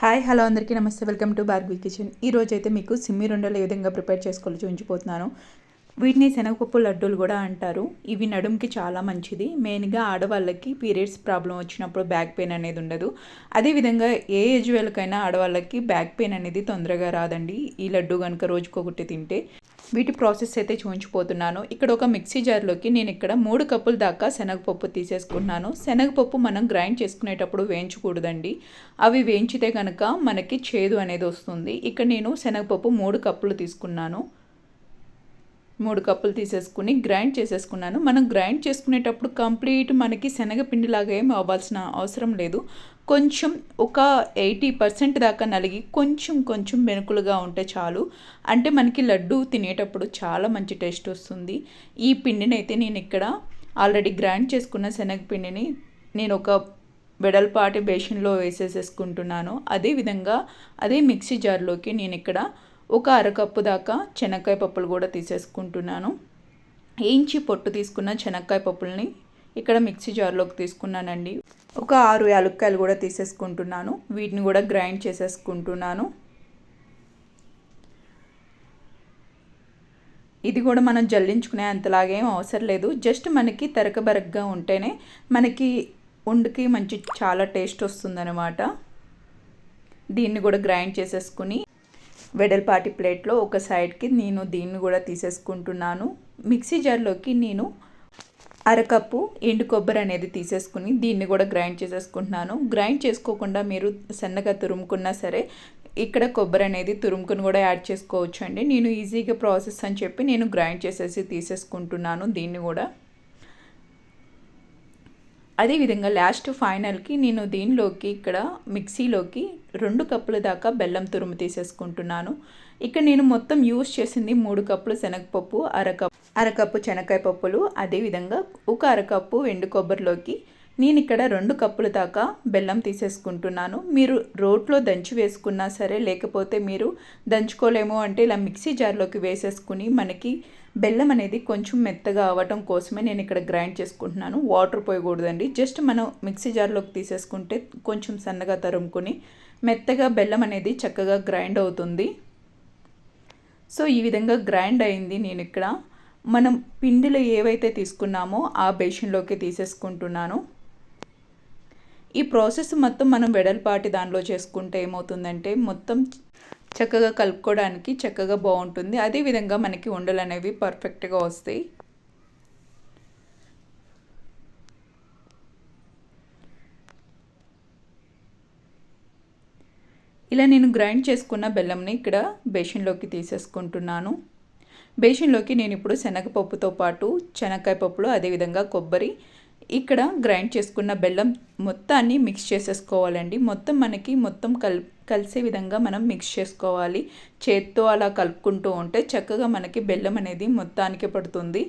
Hi hello అందరికీ నమస్తే. Welcome to Bhargavi kitchen. ఈరోజు అయితే మీకు సిమ్మి రుండలు ఏ విధంగా ప్రిపేర్ చేసుకోవాలో చూపించిపోతున్నాను. వీటిని శనగపప్పు లడ్డూలు కూడా అంటారు. ఇవి నడుముకి చాలా మంచిది. మెయిన్గా ఆడవాళ్ళకి పీరియడ్స్ ప్రాబ్లం వచ్చినప్పుడు బ్యాక్ పెయిన్ అనేది ఉండదు. అదేవిధంగా ఏ ఏజ్ వాళ్ళకైనా ఆడవాళ్ళకి బ్యాక్ పెయిన్ అనేది తొందరగా రాదండి ఈ లడ్డు కనుక రోజుకొకటి తింటే. వీటి ప్రాసెస్ అయితే చూపించిపోతున్నాను. ఇక్కడ ఒక మిక్సీ జార్లోకి నేను ఇక్కడ 3 కప్పుల దాకా శనగపప్పు తీసేసుకున్నాను. శనగపప్పు మనం గ్రైండ్ చేసుకునేటప్పుడు వేయించకూడదండి. అవి వేయించితే కనుక మనకి చేదు అనేది వస్తుంది. ఇక్కడ నేను శనగపప్పు 3 కప్పులు తీసుకున్నాను. 3 కప్పులు తీసేసుకుని గ్రైండ్ చేసేసుకున్నాను. మనం గ్రైండ్ చేసుకునేటప్పుడు కంప్లీట్ మనకి శనగపిండిలాగా ఏం అవ్వాల్సిన అవసరం లేదు. కొంచెం ఒక 80% దాకా నలిగి కొంచెం మెనుకులుగా ఉంటే చాలు. అంటే మనకి లడ్డు తినేటప్పుడు చాలా మంచి టేస్ట్ వస్తుంది. ఈ పిండిని అయితే నేను ఇక్కడ ఆల్రెడీ గ్రైండ్ చేసుకున్న శనగపిండిని నేను ఒక వెడల్పాటి బేషన్లో వేసేసుకుంటున్నాను. అదేవిధంగా అదే మిక్సీ జార్లోకి నేను ఇక్కడ ఒక అరకప్పు దాకా శనక్కాయ పప్పులు కూడా తీసేసుకుంటున్నాను. వేయించి పొట్టు తీసుకున్న శనక్కాయ పప్పుల్ని ఇక్కడ మిక్సీ జార్లోకి తీసుకున్నానండి. ఒక 6 యాలక్కాయలు కూడా తీసేసుకుంటున్నాను. వీటిని కూడా గ్రైండ్ చేసేసుకుంటున్నాను. ఇది కూడా మనం జల్లించుకునే అంతలాగేం అవసరం లేదు. జస్ట్ మనకి తరకబరగ్గా ఉంటేనే మనకి వండుకి మంచి చాలా టేస్ట్ వస్తుందన్నమాట. దీన్ని కూడా గ్రైండ్ చేసేసుకుని వెడల్పాటి ప్లేట్లో ఒక సైడ్కి నేను దీన్ని కూడా తీసేసుకుంటున్నాను. మిక్సీ జార్లోకి నేను అరకప్పు ఎండు కొబ్బరి అనేది తీసేసుకుని దీన్ని కూడా గ్రైండ్ చేసేసుకుంటున్నాను. గ్రైండ్ చేసుకోకుండా మీరు సన్నగా తురుముకున్నా సరే ఇక్కడ కొబ్బరి అనేది తురుముకుని కూడా యాడ్ చేసుకోవచ్చు అండి. నేను ఈజీగా ప్రాసెస్ అని చెప్పి నేను గ్రైండ్ చేసేసి తీసేసుకుంటున్నాను దీన్ని కూడా. అదేవిధంగా లాస్ట్ ఫైనల్కి నేను దీనిలోకి ఇక్కడ మిక్సీలోకి 2 కప్పుల దాకా బెల్లం తురుము తీసేసుకుంటున్నాను. ఇక్కడ నేను మొత్తం యూస్ చేసింది 3 కప్పులు శనగపప్పు, అరకప్పు శనక్కాయ పప్పులు, అదేవిధంగా ఒక అరకప్పు ఎండు కొబ్బరిలోకి నేను ఇక్కడ 2 కప్పుల దాకా బెల్లం తీసేసుకుంటున్నాను. మీరు రోట్లో దంచి వేసుకున్నా సరే, లేకపోతే మీరు దంచుకోలేము అంటే ఇలా మిక్సీ జార్లోకి వేసేసుకుని మనకి బెల్లం అనేది కొంచెం మెత్తగా అవ్వటం కోసమే నేను ఇక్కడ గ్రైండ్ చేసుకుంటున్నాను. వాటర్ పోయకూడదండి. జస్ట్ మనం మిక్సీ జార్లోకి తీసేసుకుంటే కొంచెం సన్నగా తరుముకొని మెత్తగా బెల్లం అనేది చక్కగా గ్రైండ్ అవుతుంది. సో ఈ విధంగా గ్రైండ్ అయింది. నేను ఇక్కడ మనం పిండిలో ఏవైతే తీసుకున్నామో ఆ బేషన్లోకి తీసేసుకుంటున్నాను. ఈ ప్రాసెస్ మొత్తం మనం వెడల్పాటి దానిలో చేసుకుంటే ఏమవుతుందంటే మొత్తం చక్కగా కలుపుకోవడానికి చక్కగా బాగుంటుంది. అదేవిధంగా మనకి ఉండలు అనేవి పర్ఫెక్ట్గా వస్తాయి. ఇలా నేను గ్రైండ్ చేసుకున్న బెల్లంని ఇక్కడ బేషన్లోకి తీసేసుకుంటున్నాను. బేషన్లోకి నేను ఇప్పుడు శనగపప్పుతో పాటు శనక్కాయ పప్పులు, అదేవిధంగా కొబ్బరి, ఇక్కడ గ్రైండ్ చేసుకున్న బెల్లం మొత్తాన్ని మిక్స్ చేసేసుకోవాలండి. మొత్తం మనకి మొత్తం కలిసే విధంగా మనం మిక్స్ చేసుకోవాలి. చేత్తో అలా కలుపుకుంటూ ఉంటే చక్కగా మనకి బెల్లం అనేది మొత్తానికి పడుతుంది.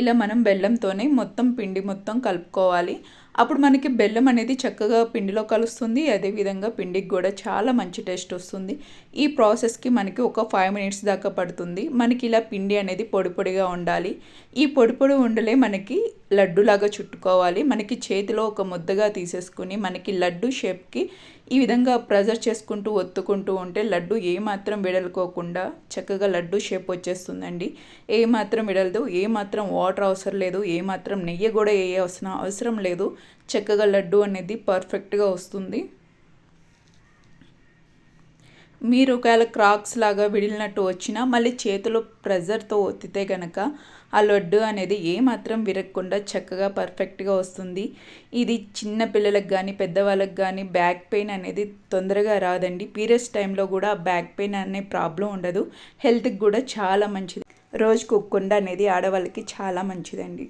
ఇలా మనం బెల్లంతోనే మొత్తం పిండి మొత్తం కలుపుకోవాలి. అప్పుడు మనకి బెల్లం అనేది చక్కగా పిండిలో కలుస్తుంది. అదేవిధంగా పిండికి కూడా చాలా మంచి టేస్ట్ వస్తుంది. ఈ ప్రాసెస్కి మనకి ఒక 5 మినిట్స్ దాకా పడుతుంది. మనకి ఇలా పిండి అనేది పొడి పొడిగా ఉండాలి. ఈ పొడి పొడి ఉండలే మనకి లడ్డులాగా చుట్టుకోవాలి. మనకి చేతిలో ఒక ముద్దగా తీసేసుకుని మనకి లడ్డు షేప్కి ఈ విధంగా ప్రెజర్ చేసుకుంటూ ఒత్తుకుంటూ ఉంటే లడ్డు ఏమాత్రం విడలుకోకుండా చక్కగా లడ్డు షేప్ వచ్చేస్తుందండి. ఏమాత్రం విడలదు, ఏమాత్రం వాటర్ అవసరం లేదు, ఏమాత్రం నెయ్యి కూడా అవసరం లేదు. చక్కగా లడ్డు అనేది పర్ఫెక్ట్గా వస్తుంది. మీరు ఒకవేళ క్రాక్స్ లాగా విడిలినట్టు వచ్చినా మళ్ళీ చేతిలో ప్రెజర్తో ఒత్తితే కనుక ఆ లడ్డు అనేది ఏమాత్రం విరగకుండా చక్కగా పర్ఫెక్ట్గా వస్తుంది. ఇది చిన్న పిల్లలకు కానీ పెద్దవాళ్ళకి కానీ బ్యాక్ పెయిన్ అనేది తొందరగా రాదండి. పీరియడ్స్ టైంలో కూడా బ్యాక్ పెయిన్ అనే ప్రాబ్లం ఉండదు. హెల్త్కి కూడా చాలా మంచిది. రోజుకు ఒక కుండ అనేది ఆడవాళ్ళకి చాలా మంచిదండి.